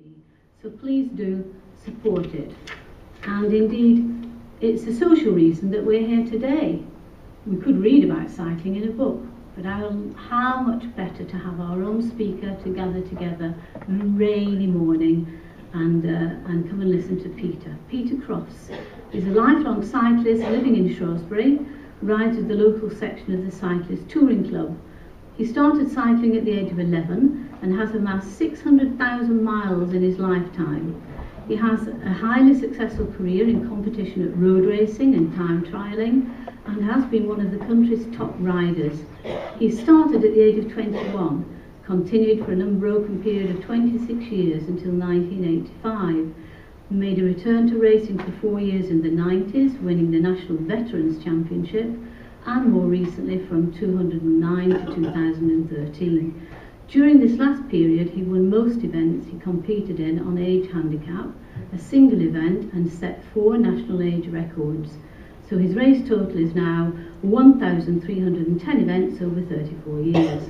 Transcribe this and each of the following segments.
be. So please do support it. And indeed, it's a social reason that we're here today. We could read about cycling in a book, but how much better to have our own speaker to gather together on a rainy morning and come and listen to Peter. Peter Crofts is a lifelong cyclist living in Shrewsbury, rides with the local section of the Cyclist Touring Club. He started cycling at the age of 11 and has amassed 600,000 miles in his lifetime. He has a highly successful career in competition at road racing and time trialling, and has been one of the country's top riders. He started at the age of 21, continued for an unbroken period of 26 years until 1985, made a return to racing for 4 years in the 90s, winning the National Veterans Championship, and more recently from 2009 to 2013. During this last period, he won most events he competed in on age handicap, a single event, and set 4 national age records. So his race total is now 1,310 events over 34 years.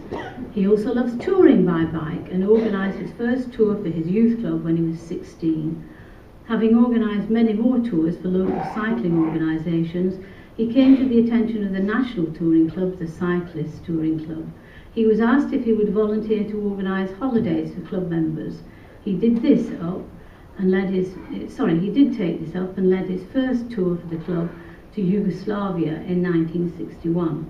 He also loves touring by bike and organised his first tour for his youth club when he was 16. Having organised many more tours for local cycling organisations, he came to the attention of the national touring club, the Cyclist Touring Club. He was asked if he would volunteer to organise holidays for club members. He did take this up and led his first tour for the club to Yugoslavia in 1961.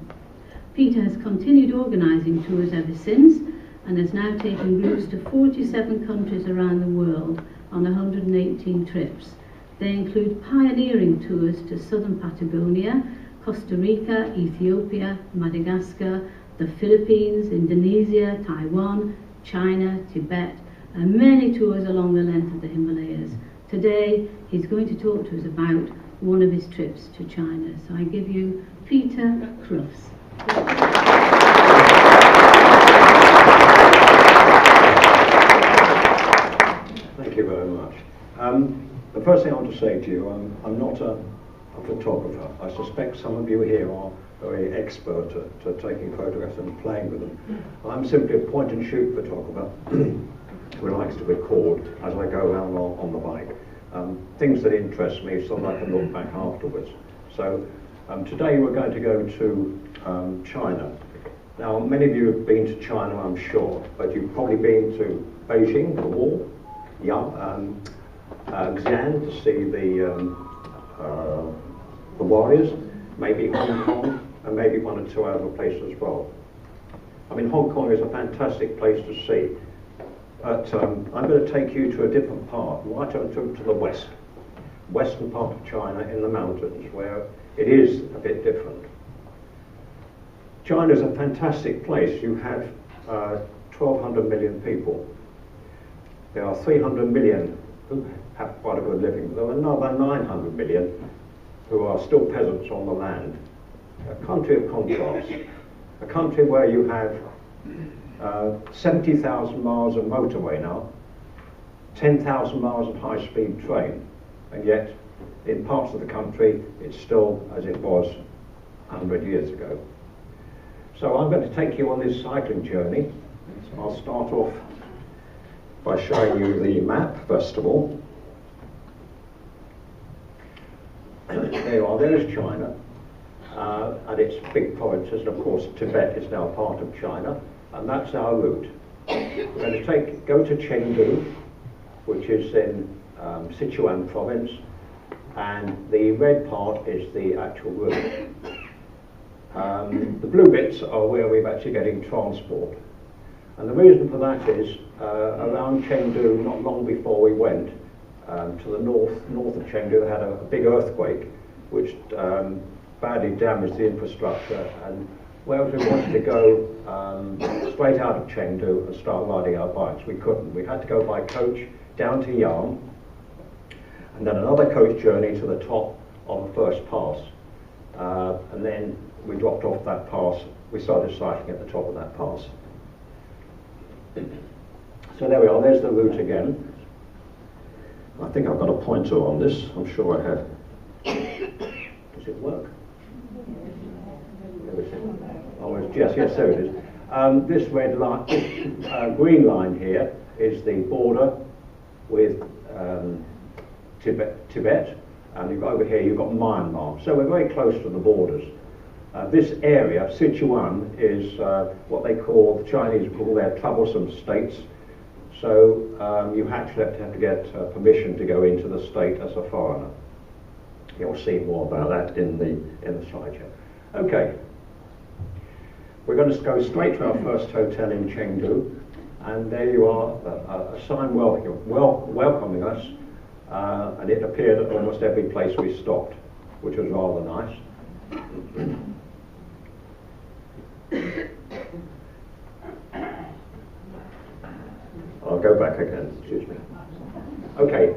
Peter has continued organising tours ever since and has now taken groups to 47 countries around the world on 118 trips. They include pioneering tours to southern Patagonia, Costa Rica, Ethiopia, Madagascar, the Philippines, Indonesia, Taiwan, China, Tibet, and many tours along the length of the Himalayas. Today, he's going to talk to us about one of his trips to China. So I give you Peter Crofts. Thank you very much. The first thing I want to say to you, I'm not a photographer. I suspect some of you here are very expert at taking photographs and playing with them. I'm simply a point and shoot photographer who likes to record as I go around on the bike. Things that interest me so that I can look back afterwards. So today we're going to go to China. Now many of you have been to China, I'm sure, but you've probably been to Beijing, the wall, Xi'an to see the warriors, maybe Hong Kong, and maybe 1 or 2 other places as well. I mean, Hong Kong is a fantastic place to see, but I'm going to take you to a different part, right up to the western part of China in the mountains, where it is a bit different. China is a fantastic place. You have 1,200 million people. There are 300 million who have quite a good living. There are another 900 million who are still peasants on the land. A country of contrasts. A country where you have 70,000 miles of motorway now, 10,000 miles of high-speed train, and yet in parts of the country it's still as it was 100 years ago. So I'm going to take you on this cycling journey. So I'll start off by showing you the map first of all. There you are, there's China and its big provinces, and of course Tibet is now part of China, and that's our route. We're going to go to Chengdu, which is in Sichuan province, and the red part is the actual route. The blue bits are where we're actually getting transport. And the reason for that is, around Chengdu, not long before we went, to the north of Chengdu, they had a big earthquake, which badly damaged the infrastructure, and whereas we wanted to go straight out of Chengdu and start riding our bikes, we couldn't. We had to go by coach down to Yan, and then another coach journey to the top of the first pass, and then we dropped off that pass. We started cycling at the top of that pass. So there we are, there's the route again. I think I've got a pointer on this, I'm sure I have. Does it work? Oh, yes, there it is. This red line, this green line here is the border with Tibet, and over here you've got Myanmar. So we're very close to the borders. This area, Sichuan, is what they call, the Chinese call their troublesome states. So you actually have to get permission to go into the state as a foreigner. You'll see more about that in the slideshow. Okay, we're going to go straight to our first hotel in Chengdu, and there you are, a sign welcoming us, and it appeared at almost every place we stopped, which was rather nice. I'll go back again, excuse me. Okay,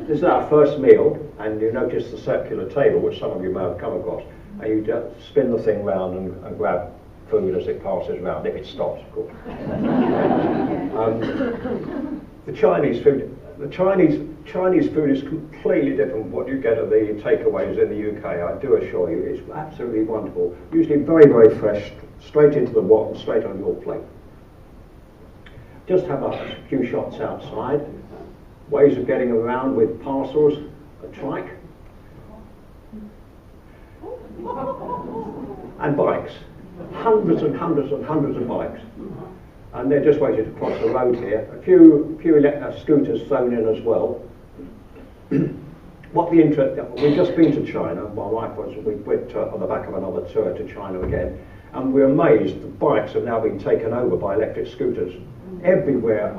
this is our first meal, and you notice the circular table, which some of you may have come across, and you just spin the thing round and grab food as it passes round, if it stops, of course. The Chinese food is completely different from what you get at the takeaways in the UK, I do assure you. It's absolutely wonderful. Usually very, very fresh, straight into the wok and straight on your plate. Just have a few shots outside. Ways of getting around with parcels, a trike, and bikes. Hundreds and hundreds and hundreds of bikes. And they're just waiting to cross the road here. A few scooters thrown in as well. We've just been to China. My wife we went on the back of another tour to China again, and we're amazed the bikes have now been taken over by electric scooters. Everywhere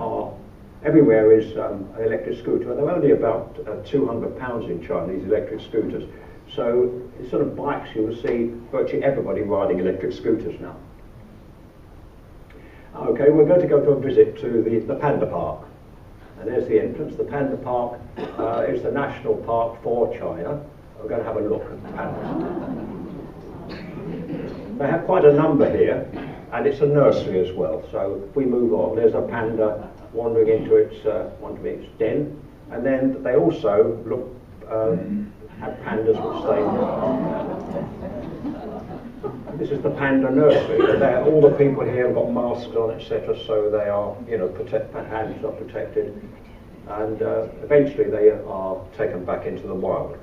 is an electric scooter, and they're only about £200 in China, these electric scooters. So it's sort of bikes, you will see virtually everybody riding electric scooters now. Okay, we're going to go to a visit to the Panda Park. And there's the entrance. The Panda Park is the national park for China. We're going to have a look at the pandas. They have quite a number here, and it's a nursery as well. So if we move on, there's a panda wandering into its den, and then they also look have pandas which stay. This is the panda nursery. All the people here have got masks on, etc., so they are, hands are protected, and eventually they are taken back into the wild.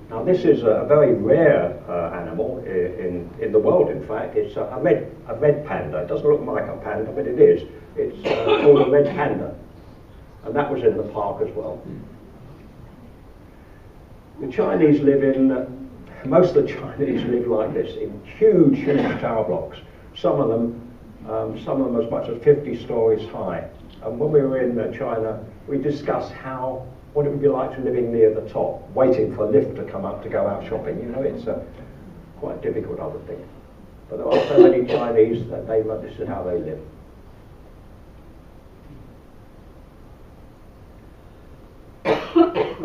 Now this is a very rare animal in the world. In fact, it's a red panda. It doesn't look like a panda, but it is. It's called a red panda, and that was in the park as well. The Chinese most of the Chinese live like this, in huge, huge tower blocks. Some of them as much as 50 stories high. And when we were in China, we discussed what it would be like to living near the top, waiting for a lift to come up to go out shopping. It's quite difficult, I would think. But there are so many Chinese that this is how they live.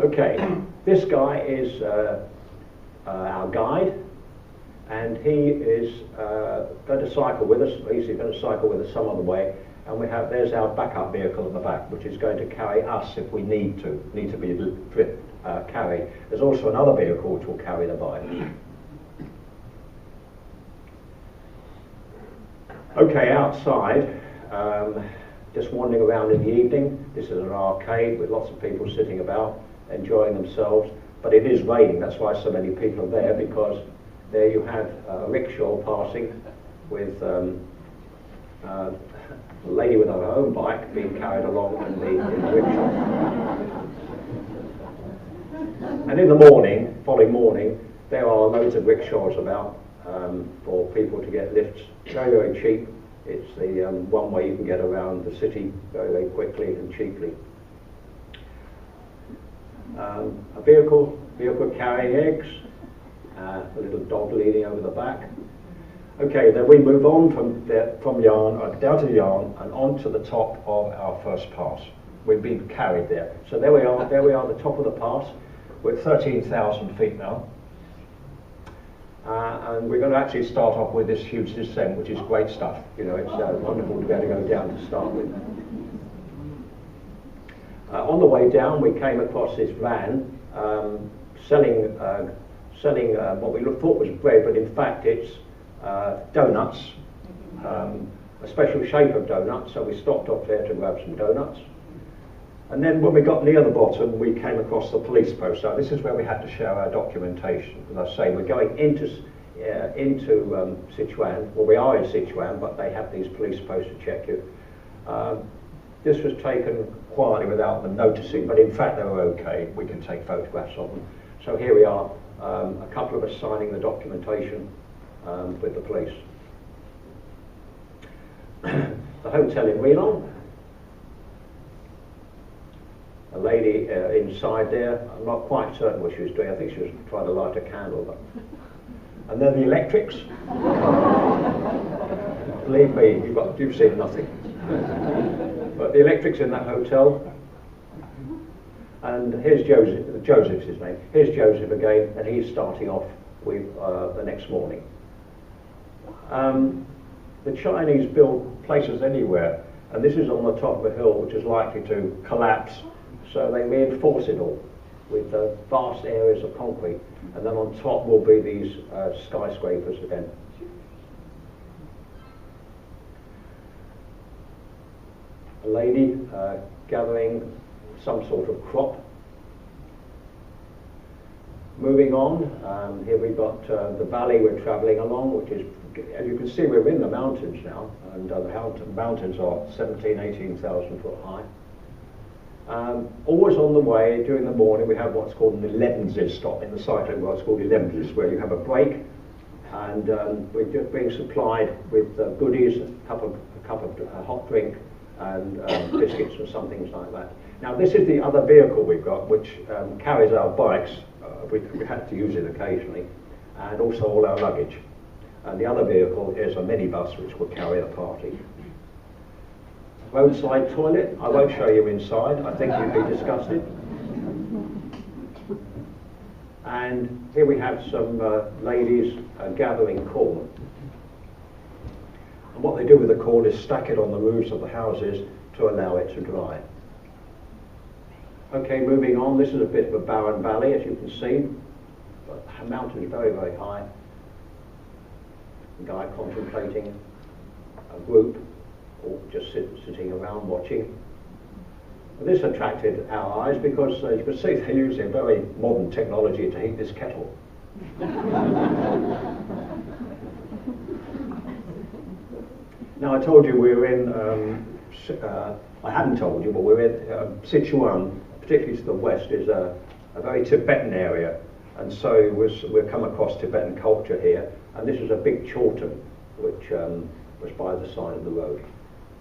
Okay, this guy is our guide, and he is going to cycle with us. He's going to cycle with us some other way, and there's our backup vehicle at the back, which is going to carry us if we need to be carried. There's also another vehicle which will carry the bikes. Okay, outside, just wandering around in the evening. This is an arcade with lots of people sitting about, enjoying themselves. But it is raining, that's why so many people are there, because there you have a rickshaw passing with a lady with her own bike being carried along in the rickshaw. And in the following morning, there are loads of rickshaws about for people to get lifts. Very, very cheap. It's the one way you can get around the city very, very quickly and cheaply. A vehicle carrying eggs, a little dog leading over the back. Okay, then we move on from Yarn, down to Yarn, and on to the top of our first pass. We've been carried there. So there we are at the top of the pass. We're at 13,000 feet now. And we're going to actually start off with this huge descent, which is great stuff. It's wonderful to be able to go down to start with. On the way down, we came across this van selling what we thought was bread, but in fact it's donuts. a special shape of donut, so we stopped off there to grab some donuts. And then when we got near the bottom, we came across the police post. So this is where we had to show our documentation. As I say, we're going into Sichuan. Well, we are in Sichuan, but they have these police posts to check you. This was taken quietly without them noticing, but in fact they were okay. We can take photographs of them. So here we are, a couple of us signing the documentation with the police. The hotel in Weilong. A lady inside there, I'm not quite certain what she was doing. I think she was trying to light a candle. But... And then the electrics. Believe me, you've seen nothing. But the electrics in that hotel. And here's Joseph. Joseph's his name. Here's Joseph again, and he's starting off with the next morning. The Chinese build places anywhere, and this is on the top of a hill which is likely to collapse. So they reinforce it all with vast areas of concrete, and then on top will be these skyscrapers again. A lady gathering some sort of crop. Moving on, here we've got the valley we're travelling along, which is, as you can see, we're in the mountains now, and the mountains are 18,000 foot high. Always on the way during the morning we have what's called an 11s stop in the cycling world. It's called 11s, where you have a break, and we're just being supplied with goodies, a cup of hot drink, and biscuits and some things like that. Now this is the other vehicle we've got, which carries our bikes. We had to use it occasionally, and also all our luggage. And the other vehicle is a minibus which will carry the party. Roadside toilet, I won't show you inside, I think you'd be disgusted. And here we have some ladies gathering corn. And what they do with the corn is stack it on the roofs of the houses to allow it to dry. Okay, moving on, this is a bit of a barren valley, as you can see. But the mountain is very, very high. A guy contemplating, a group all just sitting around watching. And this attracted our eyes because, as you can see, they're using very modern technology to heat this kettle. Now, I told you we were in, I hadn't told you, but we're in Sichuan, particularly to the west, is a very Tibetan area. And so we've come across Tibetan culture here. And this is a big chorten, which was by the side of the road.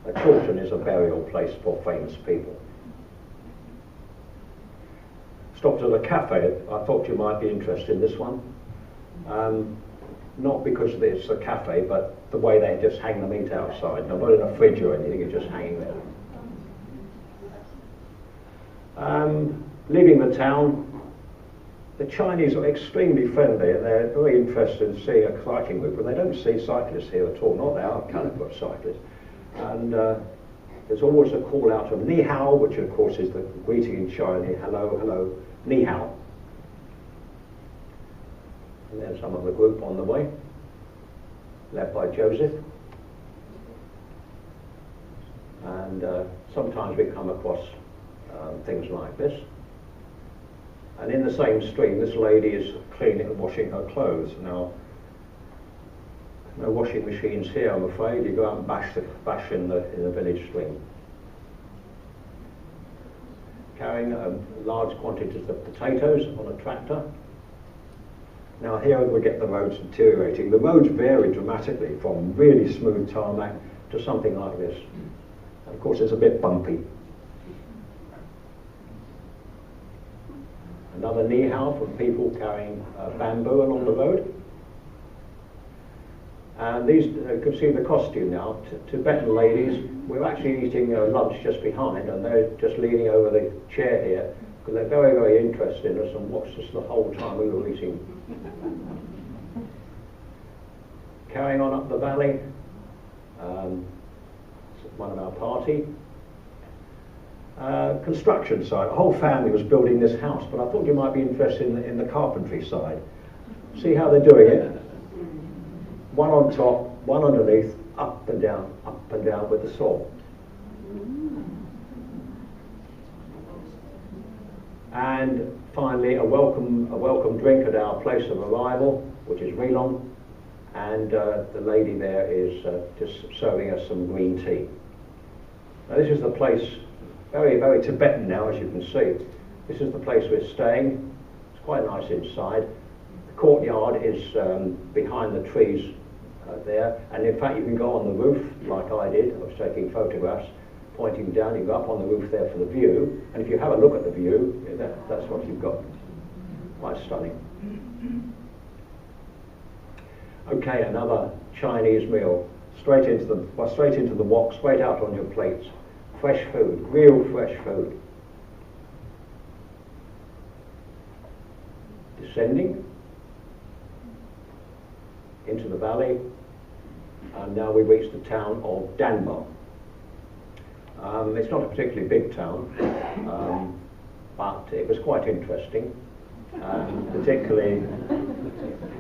A chorten is a burial place for famous people. Stopped at a cafe. I thought you might be interested in this one. Not because it's a cafe, but the way they just hang the meat outside. Now, not in a fridge or anything, it's just hanging there. Leaving the town, the Chinese are extremely friendly, and they're very interested in seeing a cycling group, but they don't see cyclists here at all, not our Calicut cyclists. And there's always a call out of ni hao, which of course is the greeting in Chinese, hello, hello, ni hao. And there's some of the group on the way, led by Joseph. And sometimes we come across things like this. And in the same stream, this lady is cleaning and washing her clothes. Now, no washing machines here, I'm afraid. You go out and bash in the village stream. Carrying large quantities of potatoes on a tractor. Now here we get the roads deteriorating. The roads vary dramatically from really smooth tarmac to something like this. And of course it's a bit bumpy. Another ni hao from people carrying bamboo along the road. And these, you can see the costume now, Tibetan ladies. We're actually eating lunch just behind, and they're just leaning over the chair here, because they're very, very interested in us and watched us the whole time we were eating. Carrying on up the valley, one of our party. Construction site. A whole family was building this house, but I thought you might be interested in the carpentry side. See how they're doing it? One on top, one underneath, up up and down with the saw. And finally, a welcome drink at our place of arrival, which is Rilong, and the lady there is just serving us some green tea. Now this is the place, very, very Tibetan now, as you can see. This is the place we're staying. It's quite nice inside. The courtyard is behind the trees there, and in fact you can go on the roof like I did. I was taking photographs, pointing down. You go up on the roof there for the view, and if you have a look at the view, that's what you've got. Quite stunning. Okay, another Chinese meal. Straight into the wok, straight out on your plates. Fresh food, real fresh food. Descending into the valley, and now we've reached the town of Danma. It's not a particularly big town, but it was quite interesting, particularly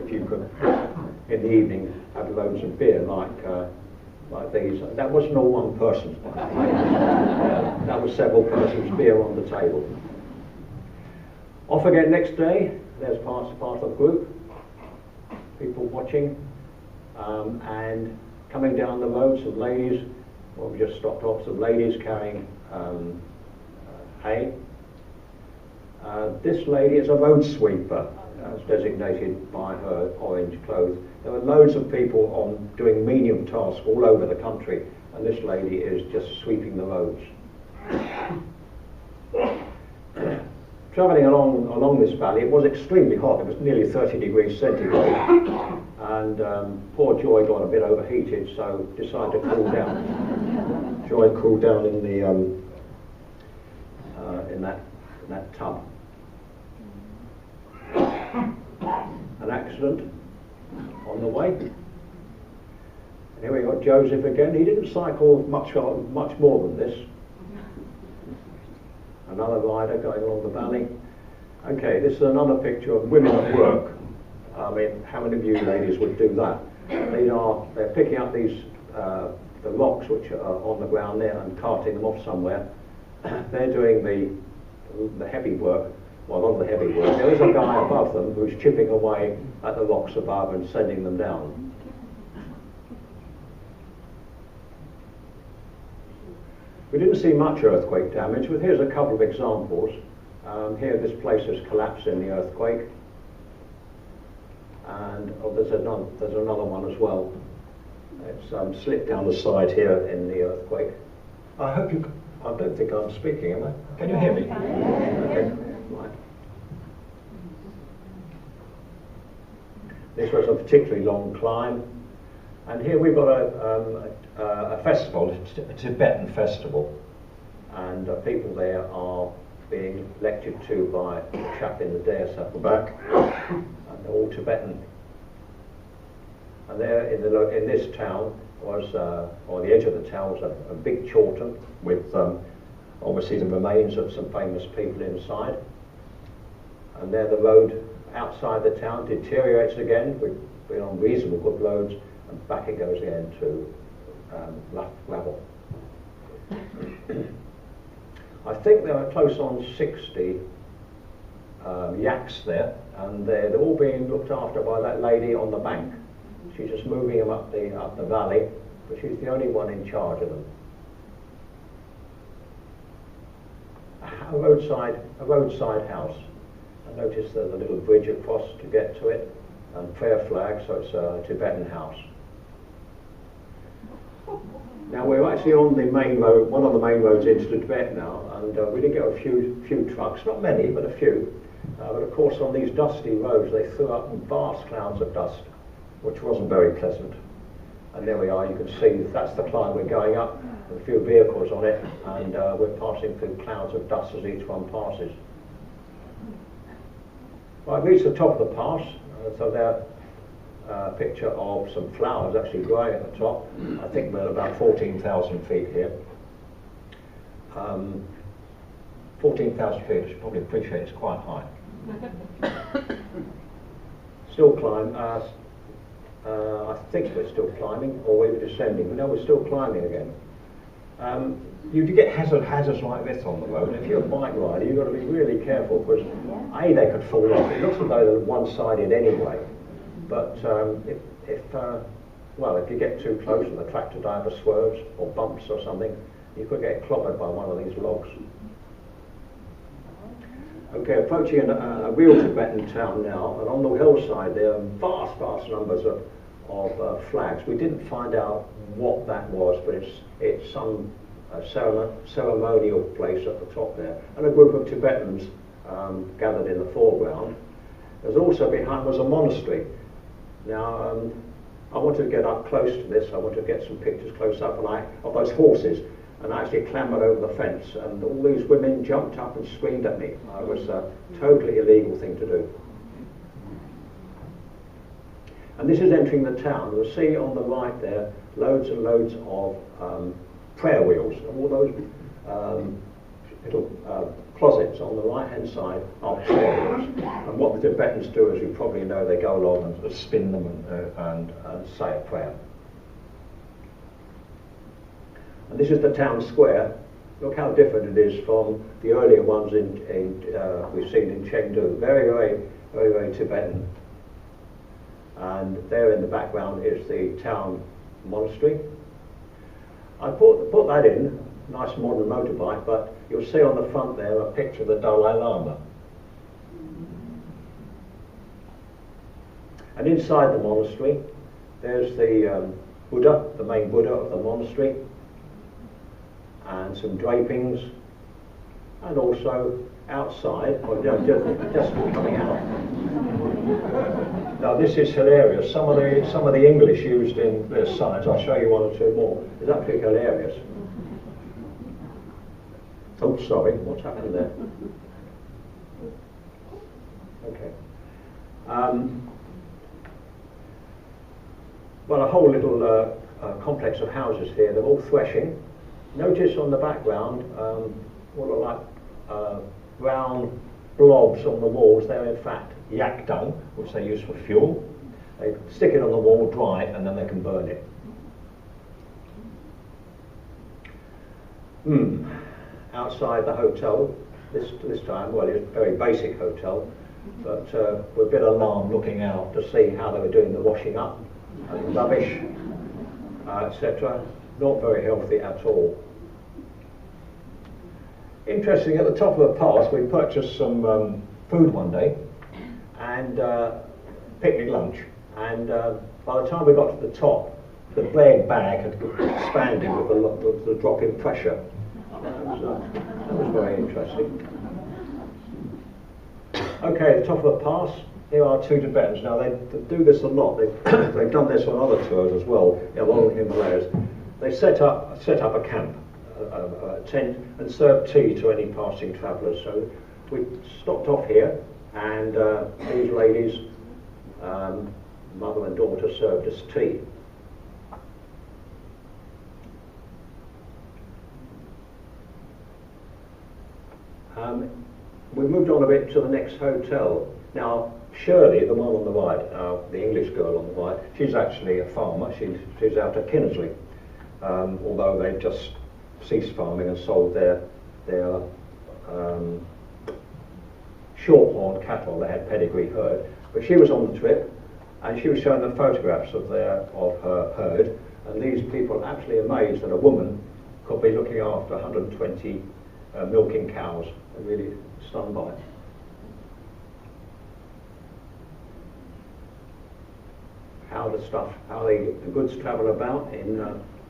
if you could, in the evening, have loads of beer like these. That wasn't all one person. That was several persons' beer on the table. Off again next day. There's part of the group, people watching, and coming down the road, some ladies. Well, we just stopped off, some ladies carrying hay. This lady is a road sweeper, as designated by her orange clothes. There are loads of people doing menial tasks all over the country, and this lady is just sweeping the roads. Travelling along this valley, it was extremely hot. It was nearly 30 degrees centigrade, and poor Joy got a bit overheated, so decided to cool down. Joy cooled down in the in that tub. An accident on the way. And here we got Joseph again. He didn't cycle much more than this. Another rider going along the valley. Okay, this is another picture of women at work. I mean, how many of you ladies would do that? They're picking up these the rocks which are on the ground there and carting them off somewhere. They're doing the heavy work. Well, a lot of the heavy work. There is a guy above them who's chipping away at the rocks above and sending them down. We didn't see much earthquake damage, but here's a couple of examples. Here, this place has collapsed in the earthquake, and there's another one as well. It's slipped down the side here in the earthquake. I don't think I'm speaking, am I? Can you hear me? Okay. Right. This was a particularly long climb, and here we've got a festival, a Tibetan festival, and people there are being lectured to by a chap in the dais at the back, and they're all Tibetan. And there in this town was, or the edge of the town was a big chorten with obviously the remains of some famous people inside. And there the road outside the town deteriorates again. We've been on reasonable good roads, and back it goes again to rough gravel. I think there are close on 60 yaks there, and they're all being looked after by that lady on the bank. She's just moving them up the valley, but she's the only one in charge of them. A roadside house. I noticed there's a little bridge across to get to it, and prayer flag, so it's a Tibetan house. Now we're actually on the main road, one of the main roads into Tibet now, and we did get a few trucks, not many, but a few. But of course on these dusty roads they threw up vast clouds of dust, which wasn't very pleasant. And there we are, you can see that's the climb we're going up, with a few vehicles on it, and we're passing through clouds of dust as each one passes. Well, I've reached the top of the pass, so there a picture of some flowers actually growing at the top. I think we're at about 14,000 feet here. 14,000 feet, I should probably appreciate it's quite high. Still climb. I think we're still climbing, or we were descending. No, we're still climbing again. You do get hazards like this on the road. If you're a bike rider, you've got to be really careful because A, they could fall off. It looks as though they're one-sided anyway. But if you get too close and the tractor driver swerves or bumps or something, you could get clobbered by one of these logs. Okay, approaching a real Tibetan town now, and on the hillside there are vast, vast numbers of flags. We didn't find out what that was, but it's some ceremonial place at the top there, and a group of Tibetans gathered in the foreground. There's also behind was a monastery. Now, I wanted to get up close to this. I wanted to get some pictures close up of those horses, and I actually clambered over the fence, and all these women jumped up and screamed at me. It was a totally illegal thing to do. And this is entering the town. You'll see on the right there loads and loads of prayer wheels. All those little closets on the right-hand side are prayer wheels. And what the Tibetans do, as you probably know, they go along and spin them and say a prayer. And this is the town square. Look how different it is from the earlier ones we've seen in Chengdu. Very, very, very, very Tibetan. And there in the background is the town monastery. I put that in, nice modern motorbike, but you'll see on the front there a picture of the Dalai Lama. And inside the monastery, there's the Buddha, the main Buddha of the monastery, and some drapings, and also outside, just coming out. Now this is hilarious. Some of the English used in this signs, I'll show you one or two more, is actually hilarious. Oh, sorry, what's happened there? Okay. Well, a whole little complex of houses here. They're all threshing. Notice on the background what look like brown blobs on the walls. They're in fact yak dung, which they use for fuel. They stick it on the wall, dry it, and then they can burn it. Outside the hotel, this time, well, it's a very basic hotel, but we're a bit alarmed looking out to see how they were doing the washing up and rubbish, etc. Not very healthy at all. Interesting, at the top of the pass we purchased some food one day and picnic lunch, and by the time we got to the top the bread bag had expanded with the drop in pressure. That was very interesting. Okay, the top of the pass, here are two Tibetans. Now they do this a lot. They've done this on other tours as well, along the Himalayas. They set up a camp, a tent, and serve tea to any passing travellers. So we stopped off here, and these ladies, mother and daughter, served us tea. We moved on a bit to the next hotel. Now, Shirley, the one on the right, the English girl on the right, she's actually a farmer. She's out at Kinnersley, although they've just ceased farming and sold their shorthorn cattle. They had pedigree herd, but she was on the trip, and she was showing them photographs of her herd. And these people are absolutely amazed that a woman could be looking after 120 milking cows. They're really stunned by it. How the goods travel about in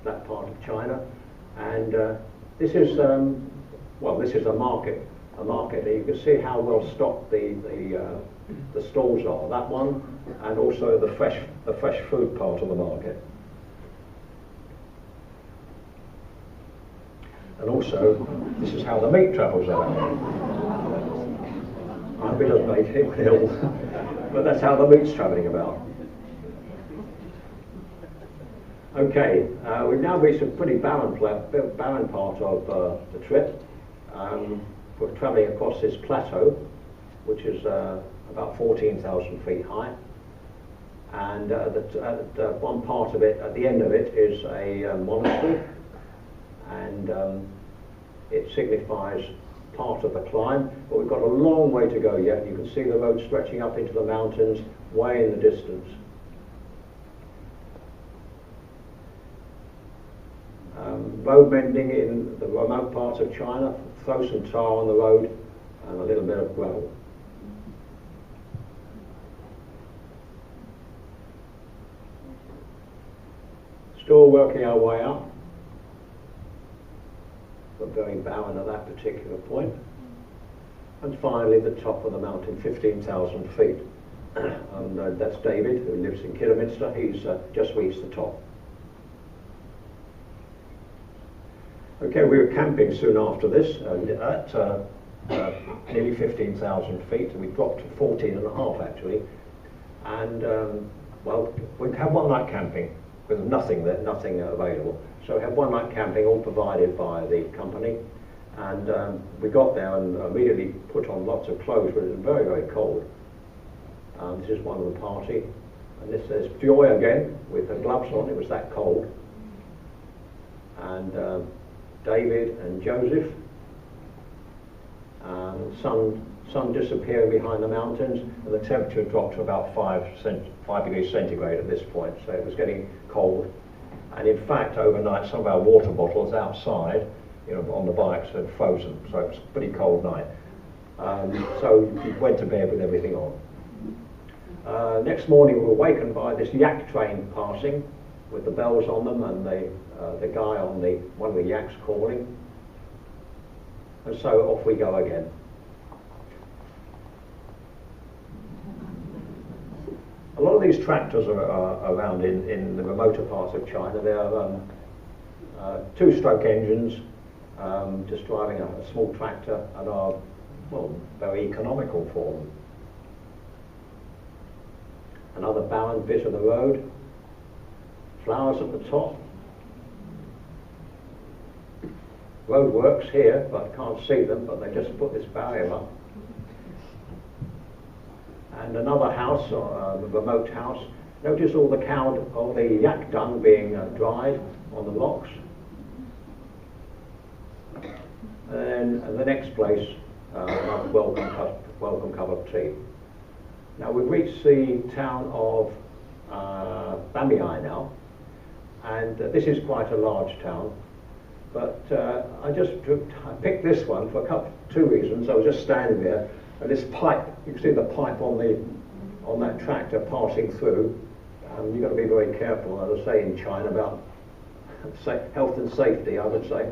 that part of China, and this is this is a market. You can see how well stocked the stalls are. That one, and also the fresh food part of the market. And also, this is how the meat travels out. I hope it doesn't make him ill, but that's how the meat's travelling about. Okay, we've now reached a pretty barren part of the trip. We're travelling across this plateau, which is about 14,000 feet high, And one part of it, at the end of it, is a monastery, and it signifies part of the climb, but we've got a long way to go yet. You can see the road stretching up into the mountains, way in the distance. Road mending in the remote parts of China, throw some tar on the road and a little bit of gravel. Still working our way up, but very barren at that particular point. And finally the top of the mountain, 15,000 feet. And that's David, who lives in Kidderminster. He's just reached the top. Okay, we were camping soon after this at nearly 15,000 feet, and we dropped to 14.5 actually. And well, we had one night camping with nothing available. So we had one night camping, all provided by the company. And we got there and immediately put on lots of clothes, but it was very, very cold. This is one of the party. And this says Joy again, with her gloves on, it was that cold. And David and Joseph. Sun disappearing behind the mountains, and the temperature dropped to about 5 degrees centigrade at this point, so it was getting cold. And in fact, overnight, some of our water bottles outside, you know, on the bikes had frozen, so it was a pretty cold night. So we went to bed with everything on. Next morning, we were awakened by this yak train passing with the bells on them, and the guy on one of the yaks calling. And so off we go again. A lot of these tractors are around in the remoter parts of China. They are two-stroke engines, just driving a small tractor, and are, well, very economical for them. Another barren bit of the road. Flowers at the top. Roadworks here, but can't see them, but they just put this barrier up. And another house, a remote house. Notice all the yak dung being dried on the rocks. And then the next place, welcome cup of tea. Now we've reached the town of Bamiai now, and this is quite a large town. But I picked this one for two reasons. I was just standing there, and this pipe, you can see the pipe on that tractor passing through. You've got to be very careful, as I say in China, about health and safety, I would say.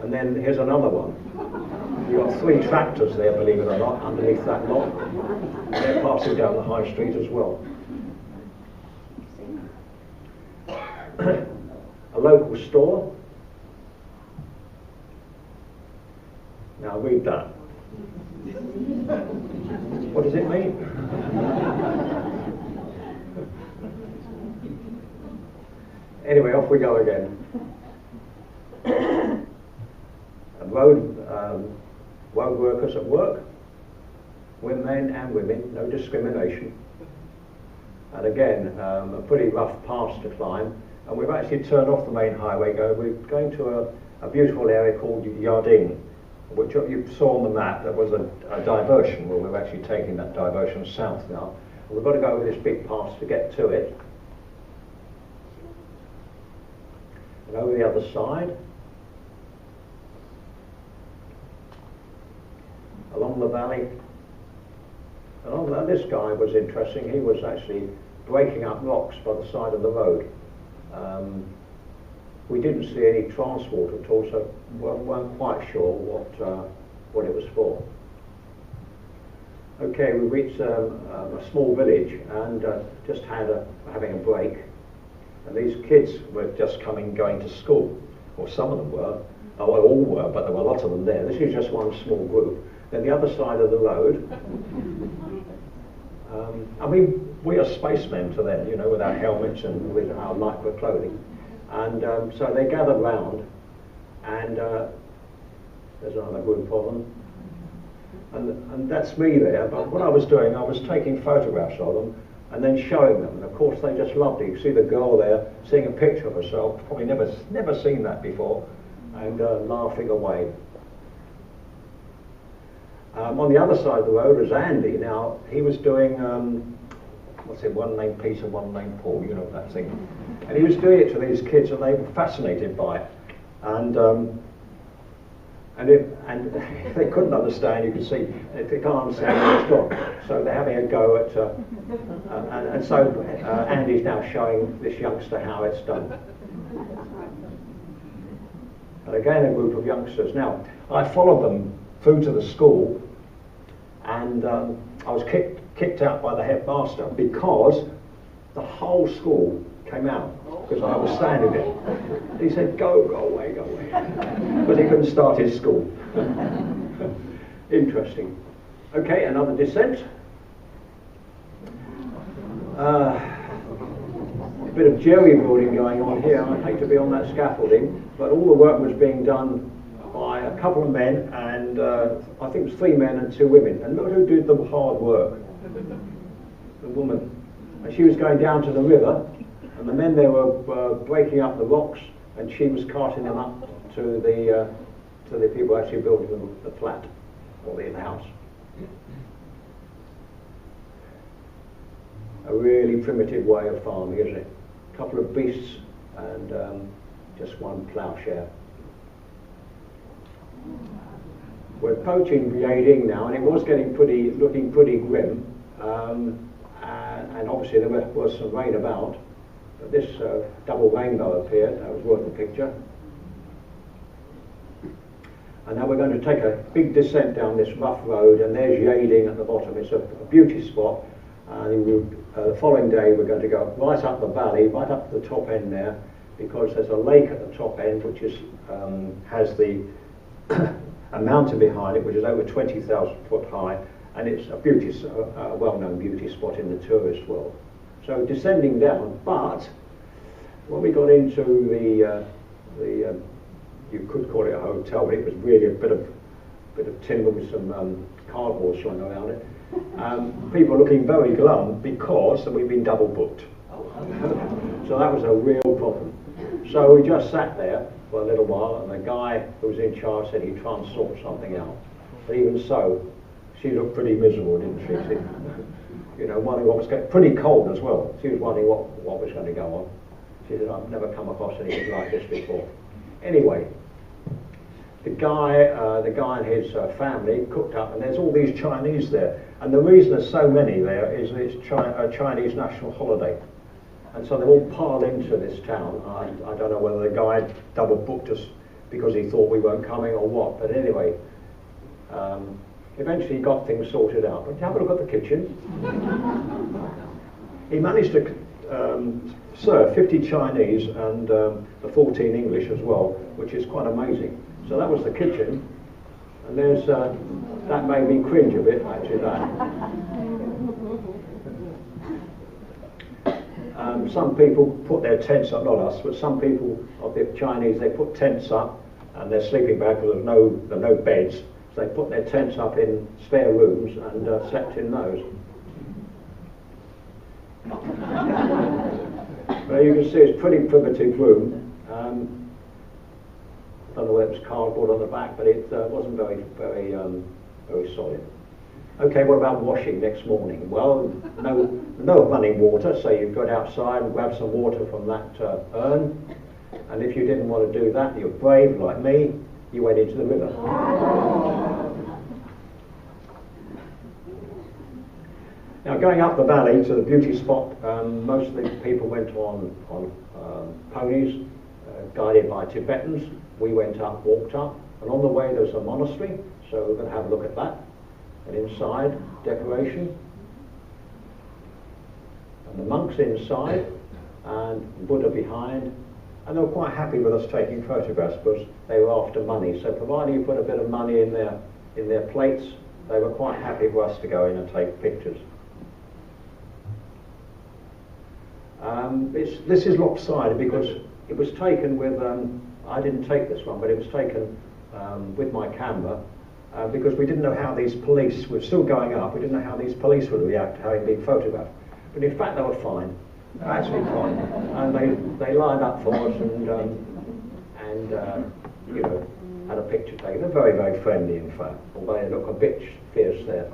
And then here's another one. You've got 3 tractors there, believe it or not, underneath that lot. And they're passing down the high street as well. A local store. Now read that. What does it mean? Anyway, off we go again. Road workers at work, men and women, no discrimination. And again, a pretty rough pass to climb. And we've actually turned off the main highway. We're going to a beautiful area called Yarding, which you saw on the map. That was a diversion. Well, we're actually taking that diversion south now. And we've got to go over this big pass to get to it. And over the other side, along the valley. And this guy was interesting. He was actually breaking up rocks by the side of the road. We didn't see any transport at all, so we weren't quite sure what it was for. Okay, we reached a small village and just having a break. And these kids were just going to school, or some of them were. Oh, well, all were, but there were a lot of them there. This is just one small group. Then the other side of the road, I mean, we are spacemen to them, you know, with our helmets and with our lycra clothing. And so they gathered round, and there's another group of them. And that's me there, but what I was doing, I was taking photographs of them and then showing them. And of course they just loved it. You see the girl there seeing a picture of herself, probably never seen that before, and laughing away. On the other side of the road was Andy. Now, he was doing, what's it, one named Peter, one named Paul, you know that thing. And he was doing it to these kids, and they were fascinated by it. And if they couldn't understand, you could see, if they can't understand, it's gone. So they're having a go at, and so Andy's now showing this youngster how it's done. And again, a group of youngsters. Now, I followed them through to the school, and I was kicked out by the headmaster because the whole school came out because I was standing there. He said, go away, go away. But he couldn't start his school. Interesting. Okay, another descent. A bit of jerry building going on here. I hate to be on that scaffolding, but all the work was being done by a couple of men, and I think it was 3 men and 2 women. And look who did the hard work. The woman. And she was going down to the river, and the men there were breaking up the rocks, and she was carting them up to the people actually building the flat or the house. A really primitive way of farming, isn't it? A couple of beasts and just one ploughshare. We're approaching Yading now, and it was getting looking pretty grim, and obviously there was some rain about, but this double rainbow appeared. That was worth the picture. And now we're going to take a big descent down this rough road, and there's Yading at the bottom. It's a beauty spot, and the following day we're going to go right up the valley, right up to the top end there, because there's a lake at the top end which is has the a mountain behind it which is over 20,000 foot high, and it's a well-known beauty spot in the tourist world. So descending down, but when we got into the you could call it a hotel, but it was really a bit of timber with some cardboard showing around it. People looking very glum because we've been double booked. So that was a real problem. So we just sat there for a little while, and the guy who was in charge said he'd try and sort something out. But even so, she looked pretty miserable, didn't she? You know, wondering what was going. Pretty cold as well. She was wondering what was going to go on. She said, "I've never come across anything like this before." Anyway, the guy and his family cooked up, and there's all these Chinese there. And the reason there's so many there is it's a Chinese national holiday. And so they've all piled into this town. I don't know whether the guy double booked us because he thought we weren't coming or what, but anyway, eventually he got things sorted out. But have a look at the kitchen. He managed to serve 50 Chinese and the 14 English as well, which is quite amazing. So that was the kitchen, and there's that made me cringe a bit, actually, that. Some people put their tents up, not us, but some people of the Chinese, they put tents up and they're sleeping bags because there are no beds. So they put their tents up in spare rooms and slept in those. Well, you can see it's a pretty primitive room. I don't know whether it was cardboard on the back, but it wasn't very solid. Okay, what about washing next morning? Well, no running water, so you'd go outside and grab some water from that urn, and if you didn't want to do that, you're brave like me, you went into the river. Now, going up the valley to the beauty spot, most of the people went on ponies, guided by Tibetans. We went up, walked up, and on the way there was a monastery, so we're going to have a look at that. And inside, decoration, and the monks inside, and Buddha behind, and they were quite happy with us taking photographs because they were after money. So providing you put a bit of money in their plates, they were quite happy for us to go in and take pictures. This is lopsided because it was taken with, I didn't take this one, but it was taken with my camera. Because we didn't know how these police were still going up, we didn't know how these police would react to having been photographed. But in fact, they were fine, actually fine. And they lined up for us and you know, had a picture taken. They're very, very friendly, in fact, although they look a bit fierce there.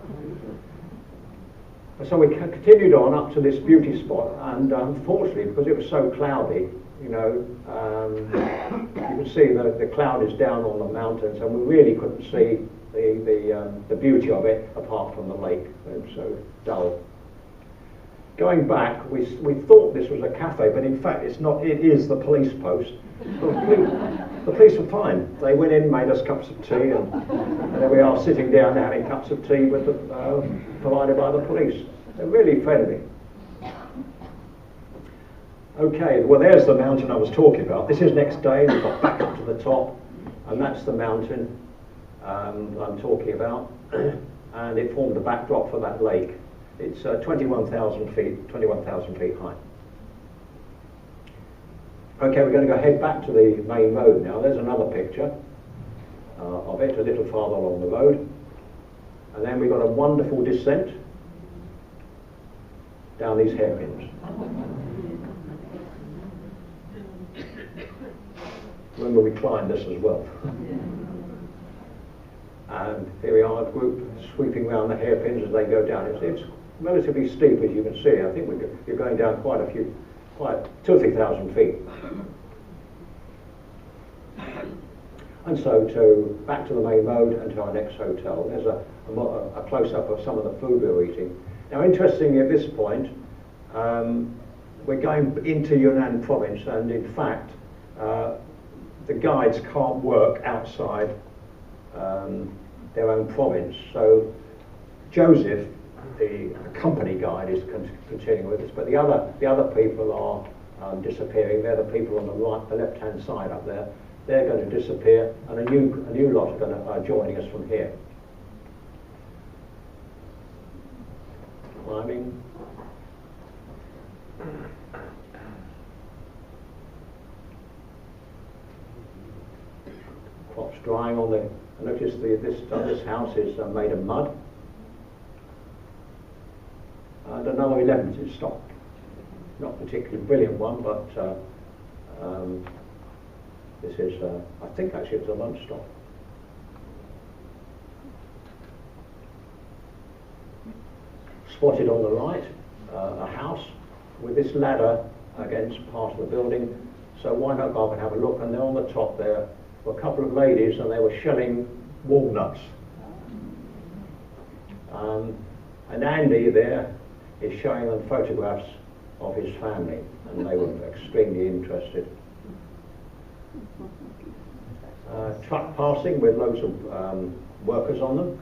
And so we continued on up to this beauty spot, and unfortunately, because it was so cloudy, you know, you can see the cloud is down on the mountains, and we really couldn't see the beauty of it apart from the lake. It was so dull. Going back, we thought this was a cafe, but in fact it's not. It is the police post. The police were fine. They went in, made us cups of tea, and there we are sitting down having cups of tea with provided by the police. They're really friendly. Okay, well there's the mountain I was talking about. This is next day. We got back up to the top, and that's the mountain I'm talking about, and it formed the backdrop for that lake. It's 21,000 feet high. Okay, we're going to go head back to the main road now. There's another picture of it, a little farther along the road. And then we've got a wonderful descent down these hairpins. Remember, we climbed this as well. And here we are, a group sweeping around the hairpins as they go down. It's relatively steep, as you can see. I think you're going down quite 2,000 or 3,000 feet. And so back to the main road and to our next hotel. There's a close-up of some of the food we were eating. Now, interestingly, at this point, we're going into Yunnan province, and in fact, the guides can't work outside their own province. So Joseph, the company guide, is continuing with us, but the other people are disappearing. They're the people on the left-hand side up there. They're going to disappear, and a new lot are going to joining us from here. Climbing. Crops drying on the. Notice this house is made of mud. And another 11 stop. Not a particularly brilliant one, but this is, I think actually it was a lunch stop. Spotted on the right, a house with this ladder against part of the building. So why not go up and have a look? And there on the top there were a couple of ladies, and they were shelling walnuts. And Andy there is showing them photographs of his family, and they were extremely interested. Truck passing with loads of workers on,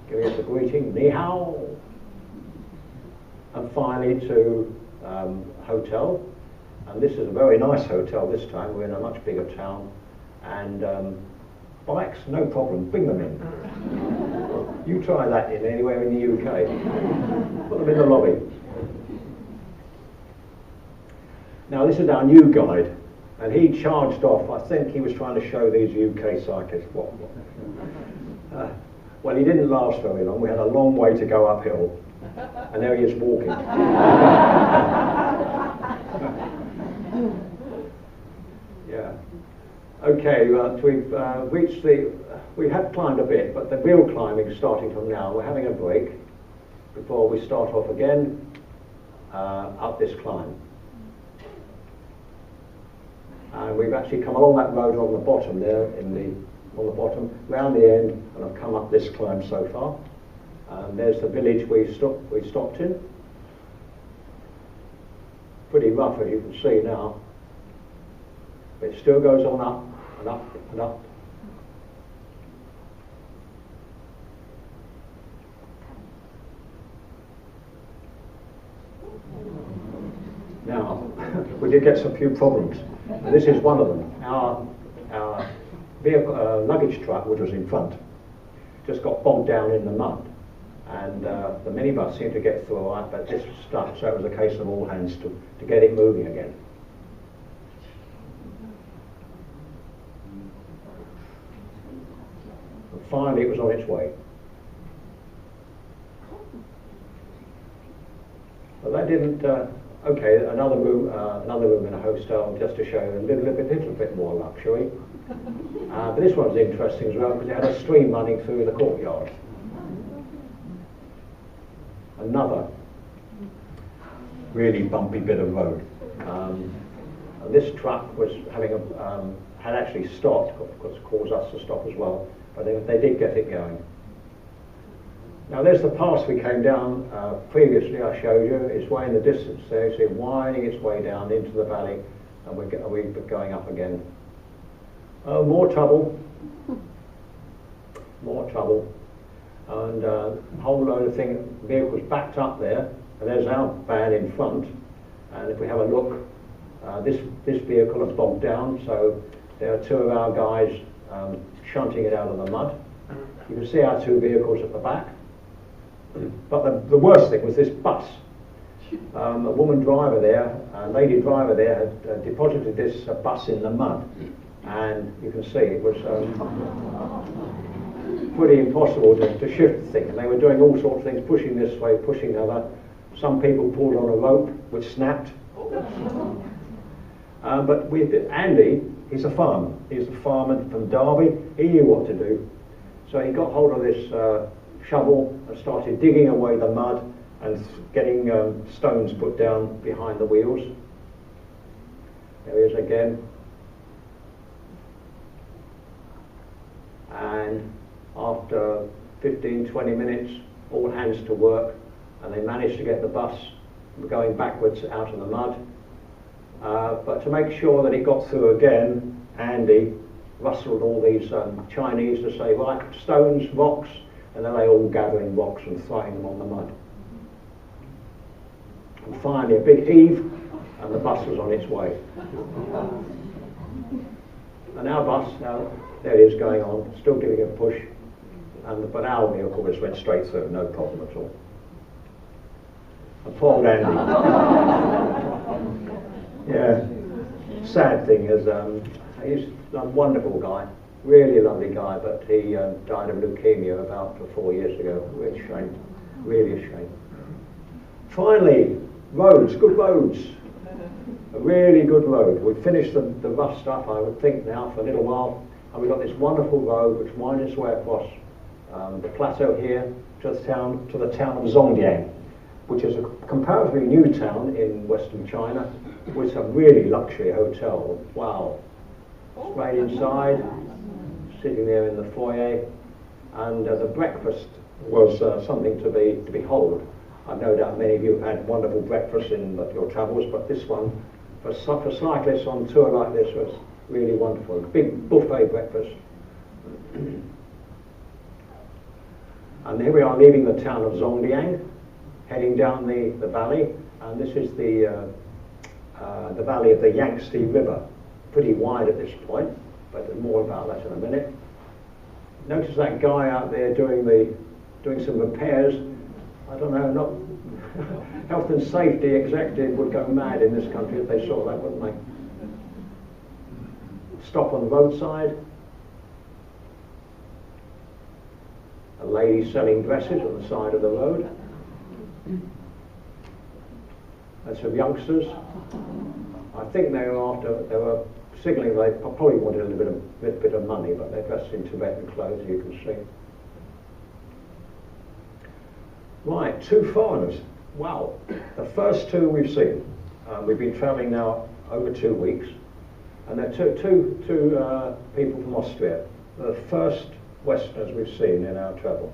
giving us a greeting, ni hao. And finally to hotel, and this is a very nice hotel this time. We're in a much bigger town, and bikes, no problem, bring them in. You try that in anywhere in the UK. Put them in the lobby. Now this is our new guide, and he charged off. I think he was trying to show these UK cyclists what. Well, he didn't last very long. We had a long way to go uphill, and there he is walking. Yeah. Okay, we've reached we have climbed a bit, but the real climbing is starting from now. We're having a break before we start off again up this climb. And we've actually come along that road on the bottom there, on the bottom, round the end, and I've come up this climb so far. And there's the village we stopped in. Pretty rough, as you can see now. But it still goes on up and up and up. Now, we did get some few problems, and this is one of them. Our vehicle, luggage truck, which was in front, just got bogged down in the mud, and the minibus seemed to get through all right, but this was stuck, so it was a case of all hands to get it moving again. And finally it was on its way. But I didn't. Okay, another room in a hostel, just to show you a little bit more luxury. But this one's interesting as well because it had a stream running through the courtyard. Another really bumpy bit of road. And this truck was having had actually stopped, of course, caused us to stop as well, but they did get it going. Now there's the pass we came down previously. I showed you. It's way in the distance there. You see it winding its way down into the valley, and we're going up again. More trouble, and a whole load of vehicles backed up there, and there's our van in front. And if we have a look, this vehicle is bogged down, so there are two of our guys shunting it out of the mud. You can see our two vehicles at the back. But the worst thing was this bus. A woman driver there, a lady driver there, had deposited this bus in the mud, and you can see it was pretty impossible to shift the thing. And they were doing all sorts of things, pushing this way, pushing the other. Some people pulled on a rope, which snapped. But with Andy, he's a farmer. He's a farmer from Derby. He knew what to do, so he got hold of this shovel and started digging away the mud and getting stones put down behind the wheels. There he is again. And after 15-20 minutes, all hands to work, and they managed to get the bus going backwards out of the mud. But to make sure that it got through again, Andy rustled all these Chinese to say, right, stones, rocks, and then they all gathering rocks and throwing them on the mud. And finally a big heave, and the bus was on its way. And our bus, now there it is going on, still giving a push, but our vehicle just went straight through, no problem at all. And poor old Andy. Yeah, sad thing is, he's a wonderful guy. Really lovely guy, but he died of leukemia about 4 years ago. Really a shame. Really a shame. Finally, roads, good roads. A really good road. We've finished the rough stuff, I would think, now for a little while, and we've got this wonderful road which winds its way across the plateau here to the town of Zhongyang, which is a comparatively new town in Western China with some really luxury hotels. Wow. Straight inside. Sitting there in the foyer, and the breakfast was something to behold. I've no doubt many of you have had wonderful breakfasts in your travels, but this one, for cyclists on tour like this, was really wonderful. Big buffet breakfast. And here we are leaving the town of Zhongyang, heading down the valley, and this is the valley of the Yangtze River. Pretty wide at this point, but more about that in a minute. Notice that guy out there doing some repairs. I don't know, not health and safety executive would go mad in this country if they saw that, wouldn't they? Stop on the roadside. A lady selling dresses on the side of the road. And some youngsters. I think they were signalling they probably wanted a little bit of money, but they're dressed in Tibetan clothes, you can see. Right, two foreigners. Wow, the first two we've seen. We've been travelling now over 2 weeks, and they're two people from Austria. They're the first Westerners we've seen in our travel,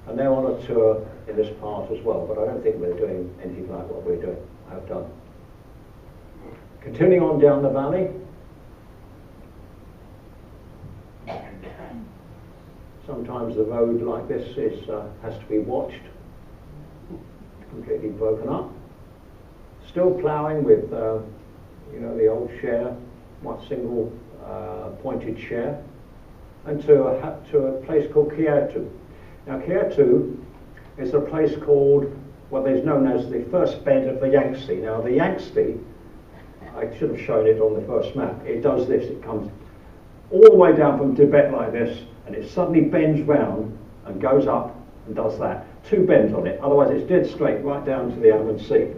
and they're on a tour in this part as well. But I don't think we're doing anything like what we're doing. I've done. Continuing on down the valley. Sometimes the road like this has to be watched. Completely broken up. Still ploughing with, the old share, one single pointed share, and to a place called Kyoto. Now Kyoto is a place called what is known as the first bend of the Yangtze. Now the Yangtze, I should have shown it on the first map. It does this. It comes all the way down from Tibet like this, and it suddenly bends round and goes up and does that. Two bends on it, otherwise it's dead straight right down to the Andaman Sea.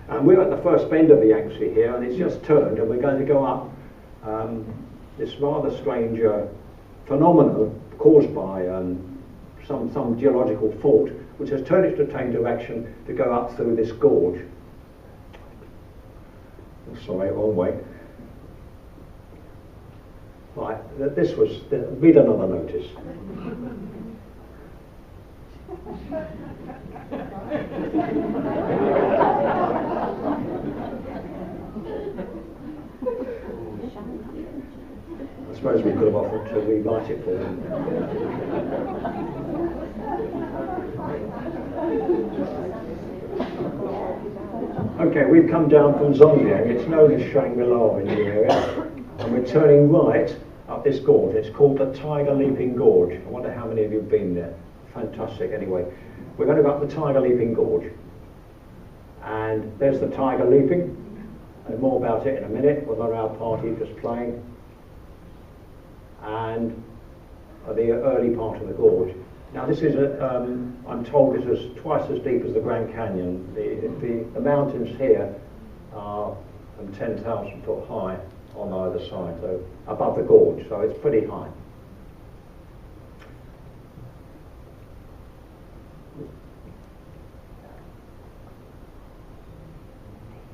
And we're at the first bend of the Yangtze here, and it's just turned, and we're going to go up this rather strange phenomenon caused by some geological fault, which has turned its retained direction to go up through this gorge. Sorry, wrong way. Right, this was, read another notice. I suppose we could have offered to rewrite it for them. Okay, we've come down from Zhongliang. It's known as Shangri-La in the area, and we're turning right up this gorge. It's called the Tiger Leaping Gorge. I wonder how many of you have been there. Fantastic. Anyway, we're going to go up the Tiger Leaping Gorge, and there's the tiger leaping, and more about it in a minute. We've got our party just playing, and the early part of the gorge. Now this is, I'm told, this is twice as deep as the Grand Canyon. The mountains here are 10,000 foot high on either side, so above the gorge, so it's pretty high.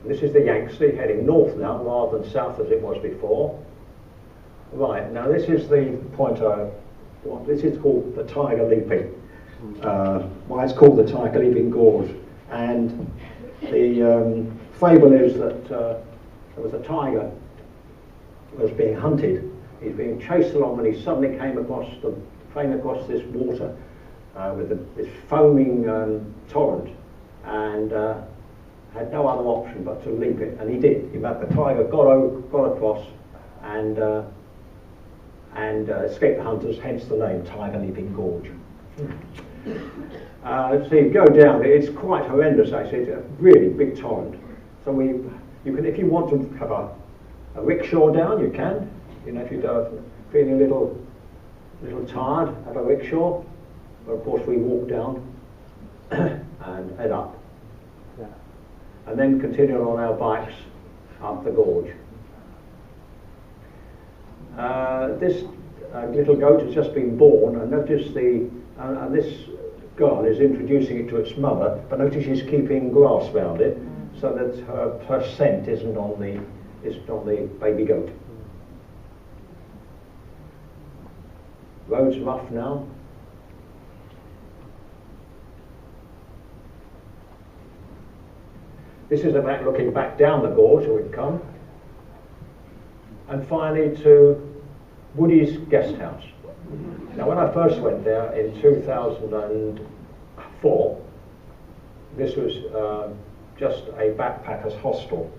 This is the Yangtze heading north now rather than south as it was before. Right, now this is the point this is called the Tiger Leaping. Why it's called the Tiger Leaping Gorge. And the fable is that there was a tiger who was being hunted. He's being chased along and he suddenly came across this water with this foaming torrent, and had no other option but to leap it, and he did. The tiger got across and escaped the hunters, hence the name Tiger Leaping Gorge. So you go down, it's quite horrendous actually, it's a really big torrent. So you can, if you want to have a rickshaw down, you can. You know, if you're feeling a little tired, have a rickshaw. But of course we walk down and head up. Yeah. And then continue on our bikes up the gorge. This little goat has just been born, and notice this girl is introducing it to its mother, but notice she's keeping grass around it so that her scent isn't on the baby goat. Road's rough now. This is about looking back down the gorge where we've come. And finally to Woody's guest house. Now when I first went there in 2004, this was just a backpackers hostel.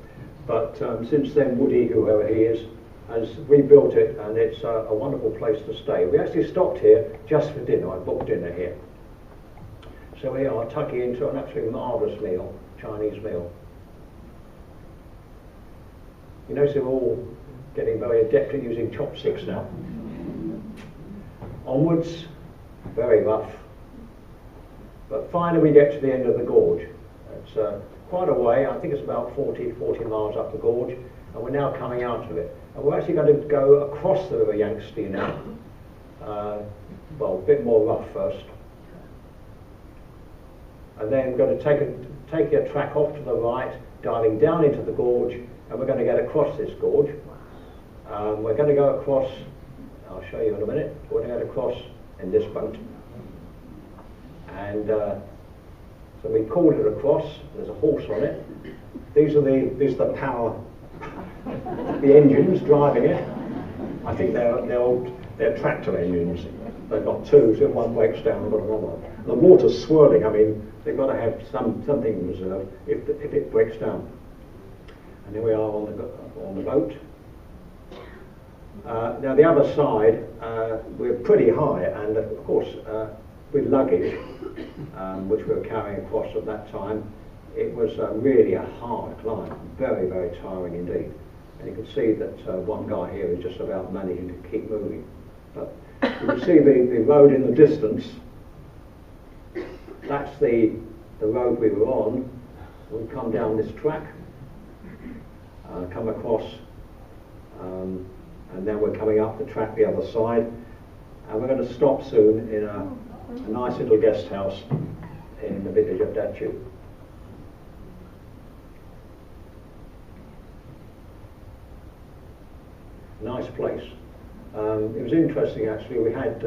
But since then Woody, whoever he is, has rebuilt it, and it's a wonderful place to stay. We actually stopped here just for dinner. I booked dinner here. So we are tucking into an absolutely marvellous meal, Chinese meal. You notice we're all getting very adept at using chopsticks now. Onwards, very rough. But finally we get to the end of the gorge. It's quite a way, I think it's about 40 miles up the gorge, and we're now coming out of it. And we're actually going to go across the River Yangtze now. Well, a bit more rough first. And then we're going to take a track off to the right, diving down into the gorge, and we're going to get across this gorge. We're going to go across, I'll show you in a minute, we're going to get across in this boat. And so we called it across, there's a horse on it. These are the power, the engines driving it. I think they're tractor engines. They've got two, so if one breaks down, they've got another one. The water's swirling, I mean, they've got to have something in reserve if it breaks down. And here we are on the boat. Now the other side, we're pretty high, and of course with luggage, which we were carrying across at that time, it was really a hard climb, very, very tiring indeed. And you can see that one guy here is just about managing to keep moving. But you can see the road in the distance. That's the road we were on, we come down this track, come across, and then we're coming up the track the other side, and we're going to stop soon in a nice little guest house in the village of Dachu. Nice place. It was interesting actually, we had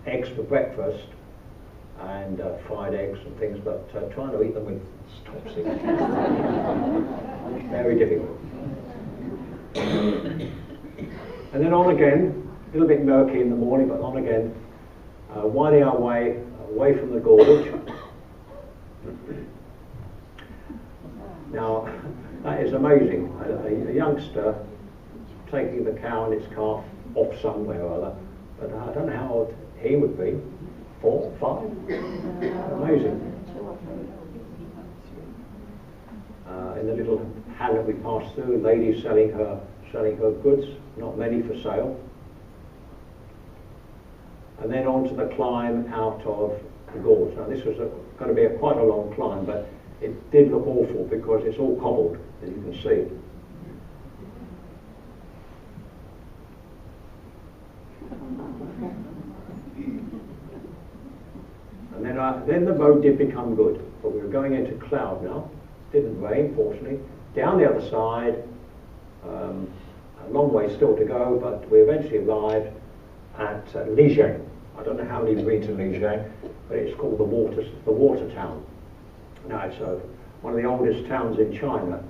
eggs for breakfast and fried eggs and things, but trying to eat them with stopsy, very difficult. And then on again, a little bit murky in the morning, but on again, winding our way away from the gorge. Now, that is amazing. A youngster taking the cow and its calf off somewhere or other, but I don't know how old he would be. 4, 5? Amazing. In the little hamlet we passed through, ladies selling her goods, not many for sale. And then on to the climb out of the gorge. Now this was going to be quite a long climb, but it did look awful because it's all cobbled, as you can see. And then the road did become good, but we were going into cloud now. Didn't rain, fortunately. Down the other side, a long way still to go, but we eventually arrived at Lijiang. I don't know how many you've been to Lijiang, but it's called the water town. Now it's one of the oldest towns in China,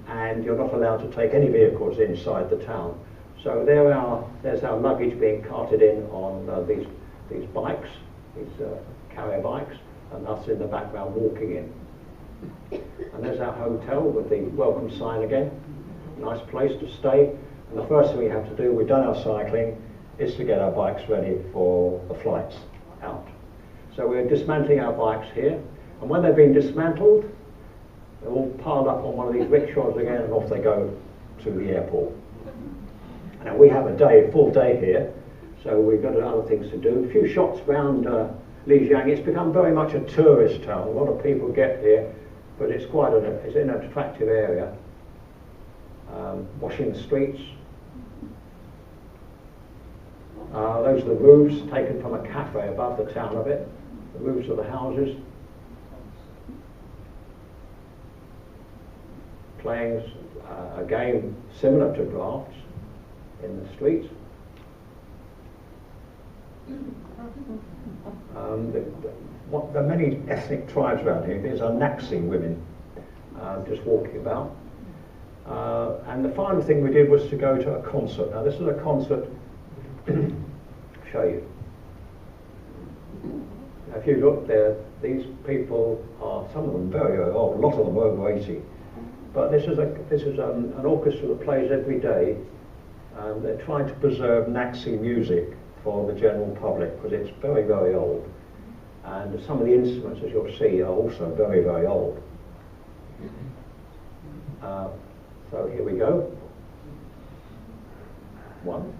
and you're not allowed to take any vehicles inside the town. So there's our luggage being carted in on these bikes, these carrier bikes, and us in the background walking in. And there's our hotel with the welcome sign again. Nice place to stay. And the first thing we have to do, we've done our cycling, is to get our bikes ready for the flights out. So we're dismantling our bikes here, and when they've been dismantled, they're all piled up on one of these rickshaws again, and off they go to the airport. Now we have a full day here, so we've got other things to do. A few shots around Lijiang. It's become very much a tourist town. A lot of people get here, but it's it's in an attractive area. Washing the streets. Those are the roofs taken from a cafe above the town of it. The roofs of the houses. Playing a game similar to drafts in the streets. There are many ethnic tribes around here. These are Naxi women just walking about. And the final thing we did was to go to a concert. Now this is a concert, show you. Now, if you look there, these people are, some of them very, very old, a lot of them over 80. But this is an orchestra that plays every day. They're trying to preserve Naxi music for the general public because it's very, very old. And some of the instruments, as you'll see, are also very, very old. So here we go. 1,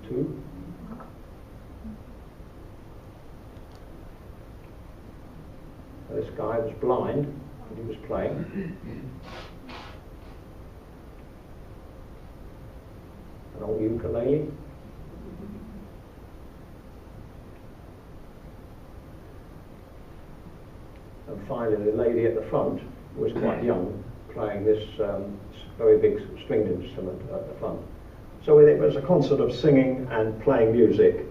2. This guy was blind and he was playing. An old ukulele. And finally the lady at the front, who was quite young, playing this very big stringed instrument at the front. So it was a concert of singing and playing music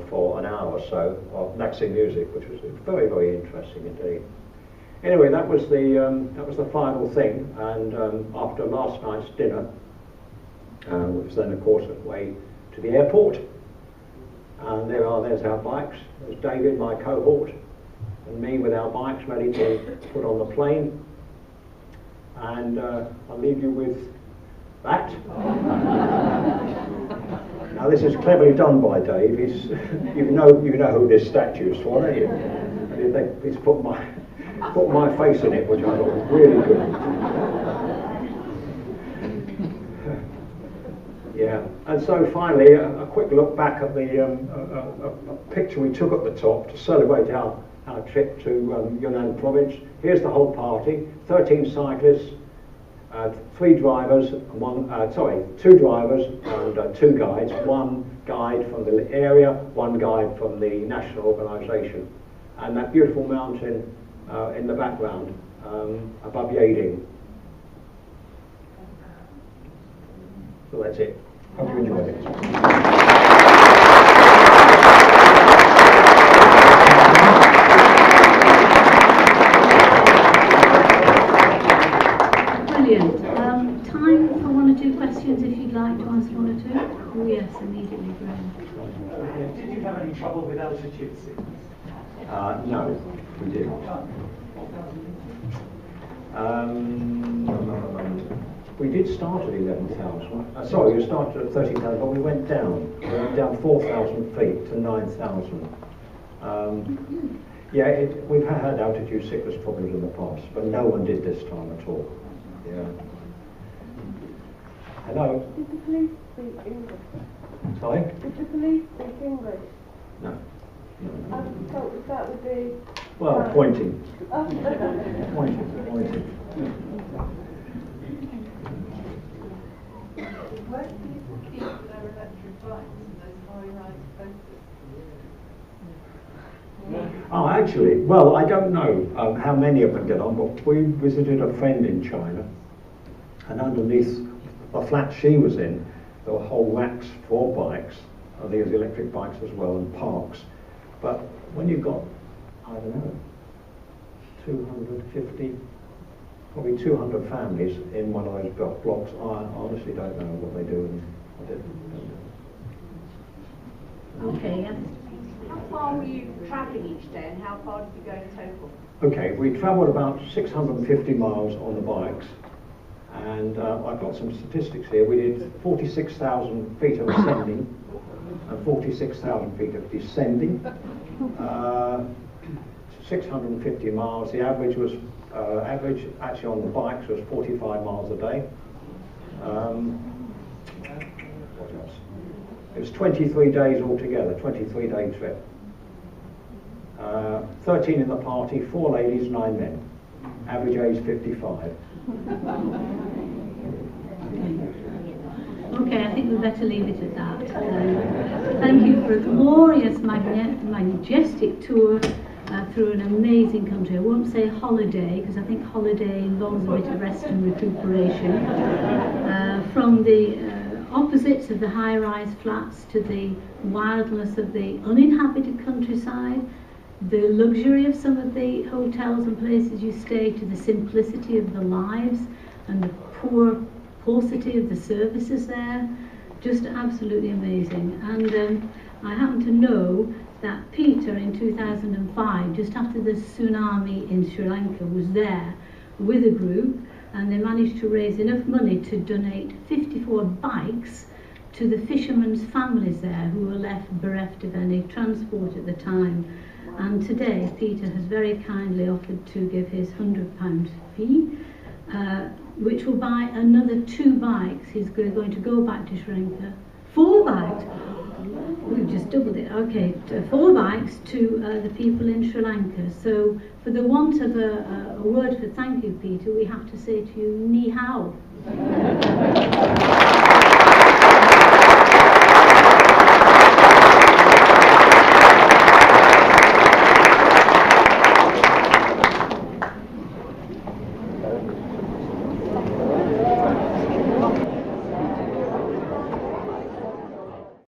for an hour or so of Naxi music, which was very, very interesting indeed. Anyway, that was the final thing, and after last night's dinner, which then of course went way to the airport, and there's our bikes. There's David, my cohort, and me with our bikes ready to put on the plane, and I'll leave you with that. Now this is cleverly done by Dave. You know who this statue is for, don't you? He's put my face in it, which I thought was really good. Yeah. Yeah, and so finally, a quick look back at the a picture we took at the top to celebrate our trip to Yunnan province. Here's the whole party: 13 cyclists, 2 drivers and 2 guides. 1 guide from the area, 1 guide from the national organisation, and that beautiful mountain in the background above Yading. So that's it. Hope you enjoyed it. Brilliant. Time for 1 or 2 questions if you'd like to answer 1 or 2. Oh yes, immediately, Graham. Did you have any trouble with altitude sickness? No, we didn't. We did start at 11,000. Sorry, we started at 13,000, but we went down. We went down 4,000 feet to 9,000. Yeah, we've had altitude sickness problems in the past, but no one did this time at all. Yeah. Hello? Did the police speak English? Sorry? Did the police speak English? No. I thought that would be... Well, pointing. Oh. Pointing. Where do people keep their electric bikes in those high-rise places? Oh, actually, well, I don't know how many of them get on, but we visited a friend in China, and underneath the flat she was in, there were whole racks for bikes, these electric bikes as well, and parks. But when you've got, I don't know, 250, probably 200 families in one of those blocks, I honestly don't know what they do. Okay, yeah. How far were you travelling each day and how far did you go in total? Okay, we travelled about 650 miles on the bikes, and I've got some statistics here. We did 46,000 feet of ascending and 46,000 feet of descending. 650 miles. The average was average actually on the bikes was 45 miles a day. What else? It was 23 days altogether, 23-day trip. 13 in the party, 4 ladies, 9 men. Average age 55. Okay, I think we better leave it at that. Thank you for a glorious, majestic tour through an amazing country. I won't say holiday, because I think holiday involves a bit of rest and recuperation. From the opposites of the high-rise flats to the wildness of the uninhabited countryside, the luxury of some of the hotels and places you stay, to the simplicity of the lives and the poor paucity of the services there. Just absolutely amazing. And I happen to know that Peter in 2005, just after the tsunami in Sri Lanka, was there with a group, and they managed to raise enough money to donate 54 bikes to the fishermen's families there who were left bereft of any transport at the time. And today Peter has very kindly offered to give his £100 fee, which will buy another 2 bikes. He's going to go back to Sri Lanka. 4 bikes! We've just doubled it. Okay, 4 bikes to the people in Sri Lanka. So for the want of a word for thank you, Peter, we have to say to you, ni hao.